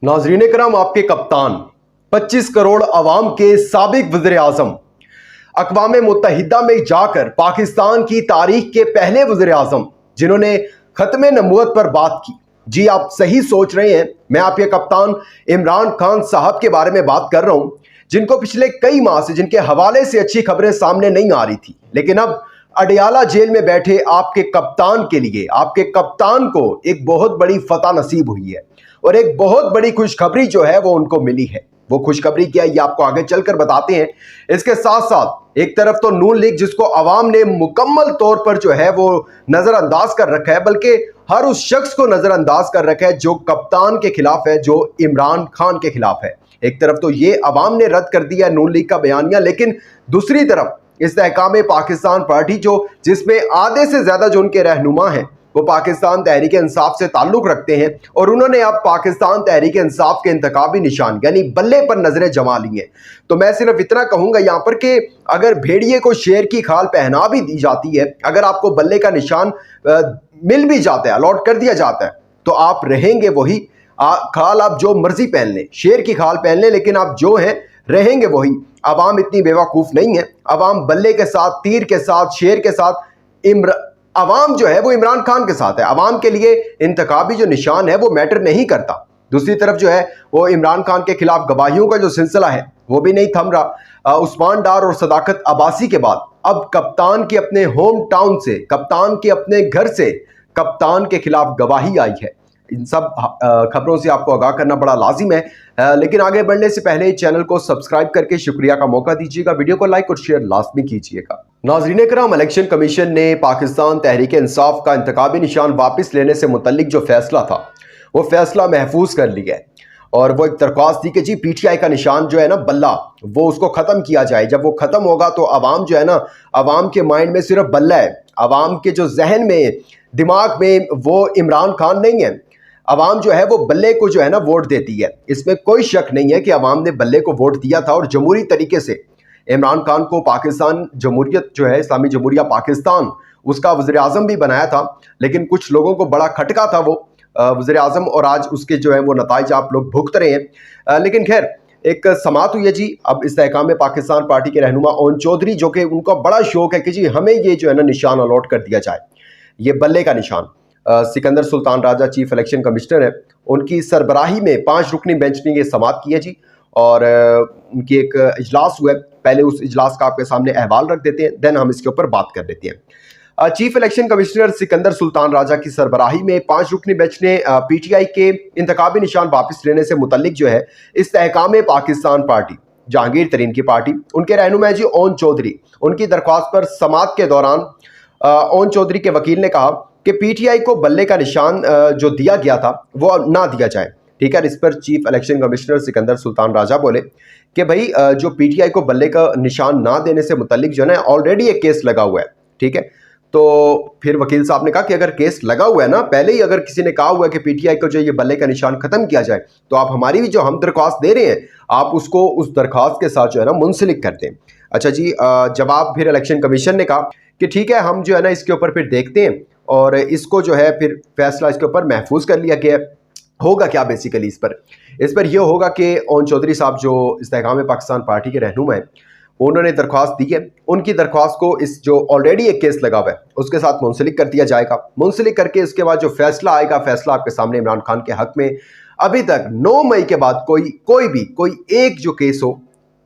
नाजरीन करम, आपके कप्तान 25 करोड़ अवाम के साबिक वज़ीर आज़म अक़वाम मुत्तहिदा में जाकर पाकिस्तान की तारीख के पहले वज़ीर आज़म जिन्होंने ख़त्म नबूवत पर बात की। जी आप सही सोच रहे हैं, मैं आपके कप्तान इमरान खान साहब के बारे में बात कर रहा हूं, जिनको पिछले कई माह से जिनके हवाले से अच्छी खबरें सामने नहीं आ रही थी, लेकिन अब अडियाला जेल में बैठे आपके कप्तान के लिए, आपके कप्तान को एक बहुत बड़ी फतह नसीब हुई है और एक बहुत बड़ी खुशखबरी जो है वो उनको मिली है। वो खुशखबरी क्या है ये आपको आगे चलकर बताते हैं। इसके साथ साथ एक तरफ तो नून लीग, जिसको अवाम ने मुकम्मल तौर पर जो है वो नजरअंदाज कर रखा है, बल्कि हर उस शख्स को नजरअंदाज कर रखा है जो कप्तान के खिलाफ है, जो इमरान खान के खिलाफ है। एक तरफ तो ये अवाम ने रद्द कर दिया नून लीग का बयानिया, लेकिन दूसरी तरफ इस्तेहकाम पाकिस्तान पार्टी जिसमें आधे से ज्यादा जो उनके रहनुमा हैं वो पाकिस्तान तहरीक इंसाफ से ताल्लुक रखते हैं, और उन्होंने अब पाकिस्तान तहरीक इंसाफ के इंतखाबी निशान यानी बल्ले पर नजरें जमा ली हैं। तो मैं सिर्फ इतना कहूंगा यहाँ पर कि अगर भेड़िए को शेर की खाल पहना भी दी जाती है, अगर आपको बल्ले का निशान मिल भी जाता है, अलॉट कर दिया जाता है, तो आप रहेंगे वही। खाल आप जो मर्जी पहन लें, शेर की खाल पहन लें, लेकिन आप जो हैं रहेंगे वही। अवाम इतनी बेवकूफ़ नहीं है। अवाम बल्ले के साथ, तीर के साथ, शेर के साथ, अवाम जो है वो इमरान खान के साथ है। अवाम के लिए इंतखाबी जो निशान है वो मैटर नहीं करता। दूसरी तरफ जो है वो इमरान खान के खिलाफ गवाहियों का जो सिलसिला है वो भी नहीं थम रहा। उस्मान डार और सदाकत अब्बासी के बाद अब कप्तान के अपने होम टाउन से, कप्तान के अपने घर से कप्तान के खिलाफ गवाही आई है। इन सब खबरों से आपको आगाह करना बड़ा लाजिम है, लेकिन आगे बढ़ने से पहले चैनल को सब्सक्राइब करके शुक्रिया का मौका दीजिएगा। वीडियो को लाइक और शेयर लाजमी कीजिएगा। नाज़रीन करम, इलेक्शन कमीशन ने पाकिस्तान तहरीक इंसाफ का इंतखाबी निशान वापस लेने से मुतल्लिक जो फैसला था वो फैसला महफूज कर लिया है, और वो एक दरख्वास्त थी कि जी पीटीआई का निशान जो है ना बल्ला, वो उसको ख़त्म किया जाए। जब वो ख़त्म होगा तो अवाम जो है ना, अवाम के माइंड में सिर्फ बल्ला है, अवाम के जो जहन में, दिमाग में वो इमरान खान नहीं है। अवाम जो है वो बल्ले को जो है ना वोट देती है। इसमें कोई शक नहीं है कि अवाम ने बल्ले को वोट दिया था, और जमहूरी तरीके से इमरान खान को पाकिस्तान जमहूरियत जो है, इस्लामी जमहूरिया पाकिस्तान, उसका वज़ीर आज़म भी बनाया था। लेकिन कुछ लोगों को बड़ा खटका था वो वज़ीर आज़म, और आज उसके जो है वो नताइज आप लोग भुगत रहे हैं। लेकिन खैर, एक समात हुई है जी। अब इस्तेहकाम पाकिस्तान पार्टी के रहनुमा ओन चौधरी, जो कि उनका बड़ा शौक है कि जी हमें ये जो है ना निशान अलॉट कर दिया जाए, ये बल्ले का निशान। Sikandar Sultan Raja chief election commissioner है, उनकी सरबराही में 5 रुकनी बेंच ने ये समात की है जी, और उनकी एक इजलास हुआ है। पहले उस इजलास का आपके सामने अहवाल रख देते हैं, देन हम इसके ऊपर बात कर लेते हैं। Chief election commissioner Sikandar Sultan Raja की सरबराही में 5 रुकनी बेंच ने पीटीआई के इंतखाबी निशान वापस लेने से मुतल्लिक जो है इस्तेहकाम पाकिस्तान पार्टी, जहांगीर तरीन की पार्टी, उनके रहनुमा जी ओन चौधरी, उनकी दरख्वास्त पर समात के दौरान ओन चौधरी के वकील ने कहा कि पीटीआई को बल्ले का निशान जो दिया गया था वो ना दिया जाए। ठीक है, इस पर chief election commissioner Sikandar Sultan Raja बोले कि भाई जो पीटीआई को बल्ले का निशान ना देने से मुतल्लिक जो है ना ऑलरेडी एक केस लगा हुआ है। ठीक है, तो फिर वकील साहब ने कहा कि अगर केस लगा हुआ है ना, पहले ही अगर किसी ने कहा हुआ है कि पीटीआई को जो ये बल्ले का निशान खत्म किया जाए, तो आप हमारी भी जो हम दरख्वास्त दे रहे हैं, आप उसको उस दरख्वास्त के साथ जो है ना मुंसलिक कर दें। अच्छा जी, जवाब फिर इलेक्शन कमीशन ने कहा कि ठीक है, हम जो है ना इसके ऊपर फिर देखते हैं, और इसको जो है फिर फैसला इसके ऊपर महफूज कर लिया गया। होगा क्या बेसिकली इस पर यह होगा कि ओन चौधरी साहब जो इस्तेहकाम पाकिस्तान पार्टी के रहनुमा हैं, उन्होंने दरख्वास्त दी है, उनकी दरख्वास्त को इस जो ऑलरेडी एक केस लगा हुआ है उसके साथ मुंसलिक कर दिया जाएगा। मुंसलिक करके इसके बाद जो फैसला आएगा, फैसला आपके सामने इमरान खान के हक में। अभी तक 9 मई के बाद कोई एक जो केस हो,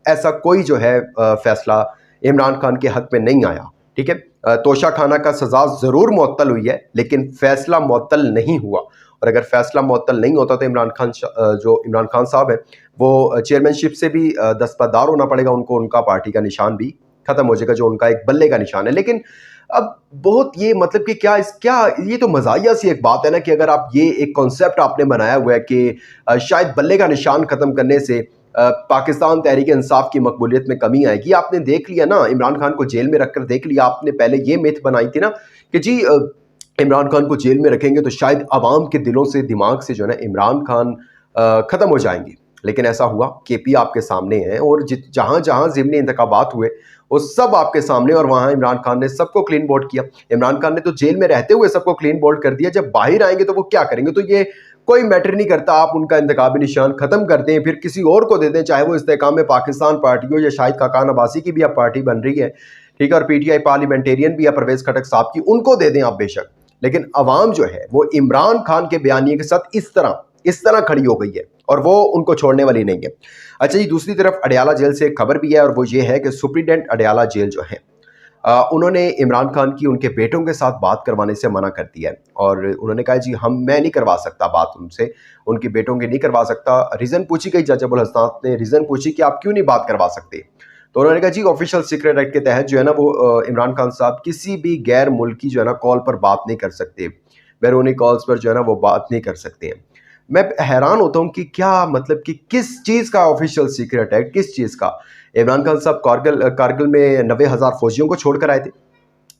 ऐसा कोई जो है फैसला इमरान खान के हक में नहीं आया। ठीक है, तोशा खाना का सजा जरूर मुअत्तल हुई है, लेकिन फैसला मुअत्तल नहीं हुआ। और अगर फैसला मुअत्तल नहीं होता तो इमरान खान साहब है वो चेयरमैनशिप से भी दस्तबरदार होना पड़ेगा उनको, उनका पार्टी का निशान भी खत्म हो जाएगा जो उनका एक बल्ले का निशान है। लेकिन अब बहुत ये मतलब कि क्या ये तो मज़ाहिया सी एक बात है ना कि अगर आप ये एक कॉन्सेप्ट आपने बनाया हुआ है कि शायद बल्ले का निशान खत्म करने से पाकिस्तान तहरीक इंसाफ की मकबूलियत में कमी आएगी। आपने देख लिया ना, इमरान खान को जेल में रखकर देख लिया आपने। पहले ये मिथ बनाई थी ना कि जी इमरान खान को जेल में रखेंगे तो शायद अवाम के दिलों से, दिमाग से जो है ना इमरान खान ख़त्म हो जाएंगे। लेकिन ऐसा हुआ, केपी आपके सामने है, और जहाँ जहाँ ज़िमनी इंतखाबात हुए वो सब आपके सामने, और वहाँ इमरान खान ने सबको क्लीन बोल्ड किया। इमरान खान ने तो जेल में रहते हुए सबको क्लीन बोल्ड कर दिया, जब बाहर आएंगे तो वो क्या करेंगे? तो ये कोई मैटर नहीं करता, आप उनका इंतखाबी निशान खत्म कर दें, फिर किसी और को दे दें, चाहे वो इस्तेकाम में पाकिस्तान पार्टी हो या शाहिद खाकान अब्बासी की भी अब पार्टी बन रही है, ठीक है, और पीटीआई पार्लियामेंटेरियन भी है परवेज खटक साहब की, उनको दे दें आप बेशक, लेकिन अवाम जो है वो इमरान खान के बयानिए के साथ इस तरह खड़ी हो गई है और वो उनको छोड़ने वाली नहीं है। अच्छा जी, दूसरी तरफ अडयाला जेल से एक खबर भी है और वो ये है कि सुप्रीडेंट अडयाला जेल जो है उन्होंने इमरान खान की उनके बेटों के साथ बात करवाने से मना कर दिया है और उन्होंने कहा जी मैं नहीं करवा सकता बात उनसे, उनके बेटों की नहीं करवा सकता। रीज़न पूछी गई, जज अबुल हसनात ने रीज़न पूछी कि आप क्यों नहीं बात करवा सकते, तो उन्होंने कहा जी ऑफिशियल सीक्रेट एक्ट के तहत जो है ना वो इमरान खान साहब किसी भी गैर मुल्की जो है ना कॉल पर बात नहीं कर सकते, बैरूनी कॉल्स पर जो है ना वो बात नहीं कर सकते हैं। मैं हैरान होता हूँ कि क्या मतलब कि किस चीज़ का ऑफिशियल सीक्रेट एक्ट, किस चीज़ का? इमरान खान साहब कारगिल में 90,000 फौजियों को छोड़ कर आए थे,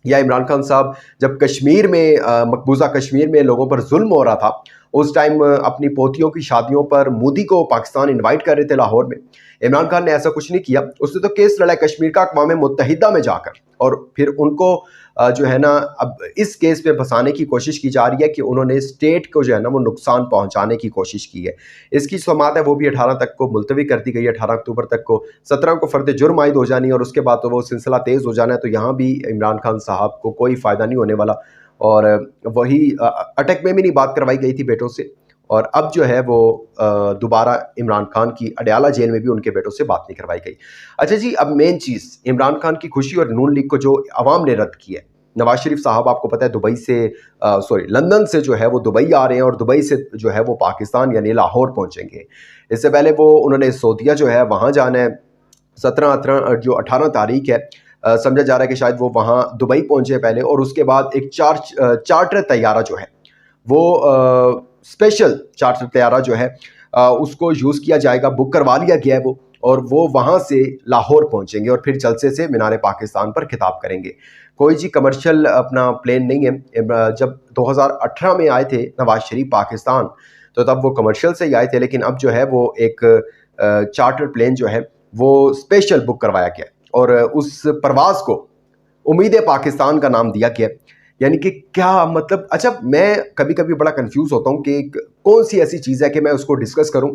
या इमरान खान साहब जब कश्मीर में मकबूजा कश्मीर में लोगों पर जुल्म हो रहा था उस टाइम अपनी पोतियों की शादियों पर मोदी को पाकिस्तान इनवाइट कर रहे थे लाहौर में, इमरान खान ने ऐसा कुछ नहीं किया, उसने तो केस लड़ा कश्मीर का अक़वाम मुत्तहिदा में जाकर, और फिर उनको जो है ना अब इस केस पे फंसाने की कोशिश की जा रही है कि उन्होंने स्टेट को जो है ना वो नुकसान पहुंचाने की कोशिश की है। इसकी समाअत है वो भी 18 तक को मुलतवी कर दी गई है, 18 अक्टूबर तक को, 17 को फर्द जुर्म आयद हो जानी है और उसके बाद तो वो सिलसिला तेज़ हो जाना है, तो यहाँ भी इमरान खान साहब को कोई फ़ायदा नहीं होने वाला। और वही अटक में भी नहीं बात करवाई गई थी बेटों से, और अब जो है वो दोबारा इमरान खान की अडयाला जेल में भी उनके बेटों से बात नहीं करवाई गई। अच्छा जी, अब मेन चीज़ इमरान खान की खुशी और नून लीग को जो अवाम ने रद्द किया है। नवाज शरीफ साहब आपको पता है दुबई से लंदन से जो है वो दुबई आ रहे हैं और दुबई से जो है वो पाकिस्तान यानी लाहौर पहुंचेंगे। इससे पहले वो उन्होंने सऊदीया जो है वहाँ जाना है, 18 तारीख है, समझा जा रहा है कि शायद वो वहाँ दुबई पहुँचे पहले, और उसके बाद एक चार्टर तैयारा जो है वो स्पेशल चार्टर तैयारा जो है उसको यूज़ किया जाएगा, बुक करवा लिया गया है वो, और वो वहाँ से लाहौर पहुँचेंगे और फिर जलसे से मीनार पाकिस्तान पर खिताब करेंगे। कोई जी कमर्शियल अपना प्लेन नहीं है। जब 2018 में आए थे नवाज शरीफ पाकिस्तान तो तब वो कमर्शियल से ही आए थे, लेकिन अब जो है वो एक चार्टर प्लेन जो है वो स्पेशल बुक करवाया गया और उस प्रवास को उम्मीद पाकिस्तान का नाम दिया गया। यानी कि क्या मतलब, अच्छा मैं कभी कभी बड़ा कंफ्यूज होता हूँ कि कौन सी ऐसी चीज़ है कि मैं उसको डिस्कस करूँ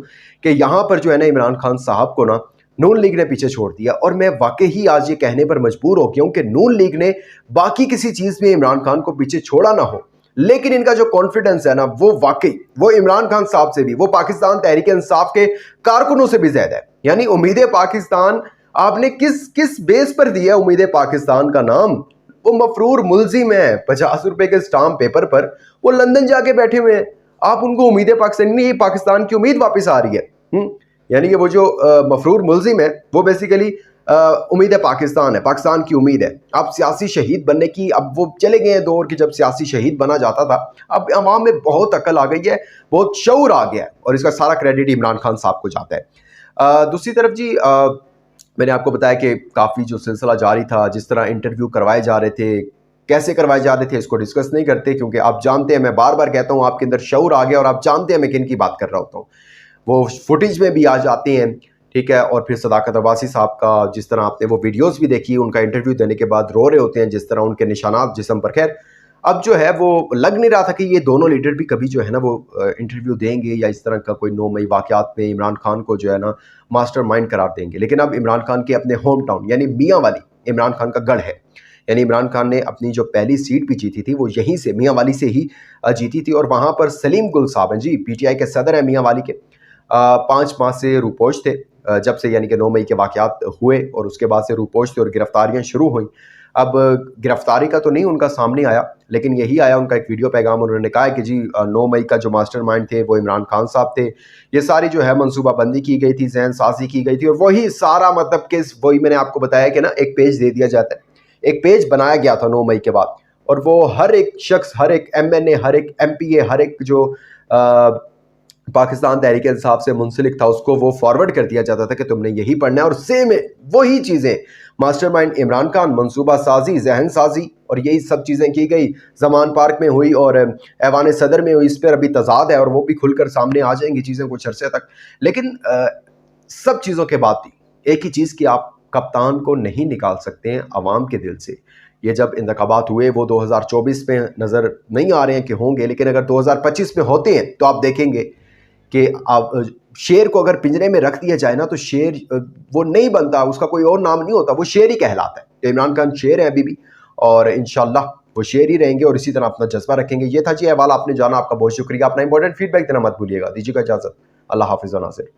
कि यहाँ पर जो है ना इमरान खान साहब को ना नून लीग ने पीछे छोड़ दिया, और मैं वाकई ही आज ये कहने पर मजबूर हो गया हूँ कि नून लीग ने बाकी किसी चीज़ में इमरान खान को पीछे छोड़ा ना हो, लेकिन इनका जो कॉन्फिडेंस है ना वो वाकई वो इमरान खान साहब से भी, वो पाकिस्तान तहरीक इंसाफ के कारकुनों से भी ज्यादा है। यानी उम्मीद पाकिस्तान आपने किस बेस पर दिया उम्मीद पाकिस्तान का नाम? वो मफरूर मुलजिम है 50 रुपए के स्टाम्प पेपर पर, वो लंदन जाके बैठे हुए हैं, आप उनको उम्मीद पाकिस्तान नहीं, पाकिस्तान की उम्मीद वापस आ रही है। यानी कि वो जो मफरूर मुलजिम है वो बेसिकली उम्मीद पाकिस्तान है, पाकिस्तान की उम्मीद है। आप सियासी शहीद बनने की, अब वो चले गए हैं दौर कि जब सियासी शहीद बना जाता था, अब अवाम में बहुत अकल आ गई है, बहुत शऊर आ गया है, और इसका सारा क्रेडिट इमरान खान साहब को जाता है। दूसरी तरफ जी मैंने आपको बताया कि काफ़ी जो सिलसिला जारी था, जिस तरह इंटरव्यू करवाए जा रहे थे, कैसे करवाए जा रहे थे, इसको डिस्कस नहीं करते क्योंकि आप जानते हैं, मैं बार बार कहता हूँ आपके अंदर शऊर आ गया और आप जानते हैं मैं किन की बात कर रहा होता हूँ। वो फुटेज में भी आ जाते हैं, ठीक है। और फिर सदाकत अब्बासी साहब का जिस तरह आपने वो वीडियोस भी देखी, उनका इंटरव्यू देने के बाद रो रहे होते हैं, जिस तरह उनके निशानात जिस्म पर। खैर अब जो है वो लग नहीं रहा था कि ये दोनों लीडर भी कभी जो है ना वो इंटरव्यू देंगे या इस तरह का कोई 9 मई वाक़यात में इमरान खान को जो है ना मास्टरमाइंड करार देंगे। लेकिन अब इमरान खान के अपने होम टाउन यानी मियाँ वाली इमरान खान का गढ़ है, यानी इमरान खान ने अपनी जो पहली सीट भी जीती थी वो यहीं से मियाँ वाली से ही जीती थी, और वहाँ पर सलीम गुल साहब हैं जी, पीटीआई के सदर हैं मियाँ वाली के, 5 माह से रूपोश थे, जब से यानी कि 9 मई के वाक़यात हुए और उसके बाद से रूपोश थे और गिरफ्तारियाँ शुरू हुई। अब गिरफ्तारी का तो नहीं उनका सामने आया, लेकिन यही आया उनका एक वीडियो पैगाम, उन्होंने कहा है कि जी 9 मई का जो मास्टरमाइंड थे वो इमरान खान साहब थे, ये सारी जो है मनसूबाबंदी की गई थी, जहन साजी की गई थी, और वही सारा मतलब कि वही मैंने आपको बताया कि ना एक पेज दे दिया जाता है, एक पेज बनाया गया था 9 मई के बाद, और वो हर एक शख्स, हर एक MNA, हर एक MPA, हर एक जो पाकिस्तान तहरीक इंसाफ से मुंसलिक था उसको वो फॉरवर्ड कर दिया जाता था कि तुमने यही पढ़ना है, और सेम वही चीज़ें मास्टरमाइंड इमरान खान, मंसूबा साजी, जहन साजी, और यही सब चीज़ें की गई, जमान पार्क में हुई और ऐवान सदर में हुई। इस पर अभी तजाद है और वो भी खुलकर सामने आ जाएंगी चीज़ें कुछ अरसे तक। लेकिन सब चीज़ों के बाद भी एक ही चीज़ कि आप कप्तान को नहीं निकाल सकते हैं अवाम के दिल से, ये जब इंतखाबात हुए वो 2024 में नज़र नहीं आ रहे हैं कि होंगे, लेकिन अगर 2025 में होते हैं तो आप देखेंगे कि आप शेर को अगर पिंजरे में रख दिया जाए ना तो शेर वो नहीं बनता, उसका कोई और नाम नहीं होता, वो शेर ही कहलाता है। तो इमरान खान शेर है अभी भी, और इंशाल्लाह वो शेर ही रहेंगे और इसी तरह अपना जज्बा रखेंगे। ये था जी अहवाल, आपने जाना, आपका बहुत शुक्रिया। अपना इंपॉर्टेंट फीडबैक देना मत भूलिएगा। दीजिएगा इजाजत, अल्लाह हाफिज़ व नासिर।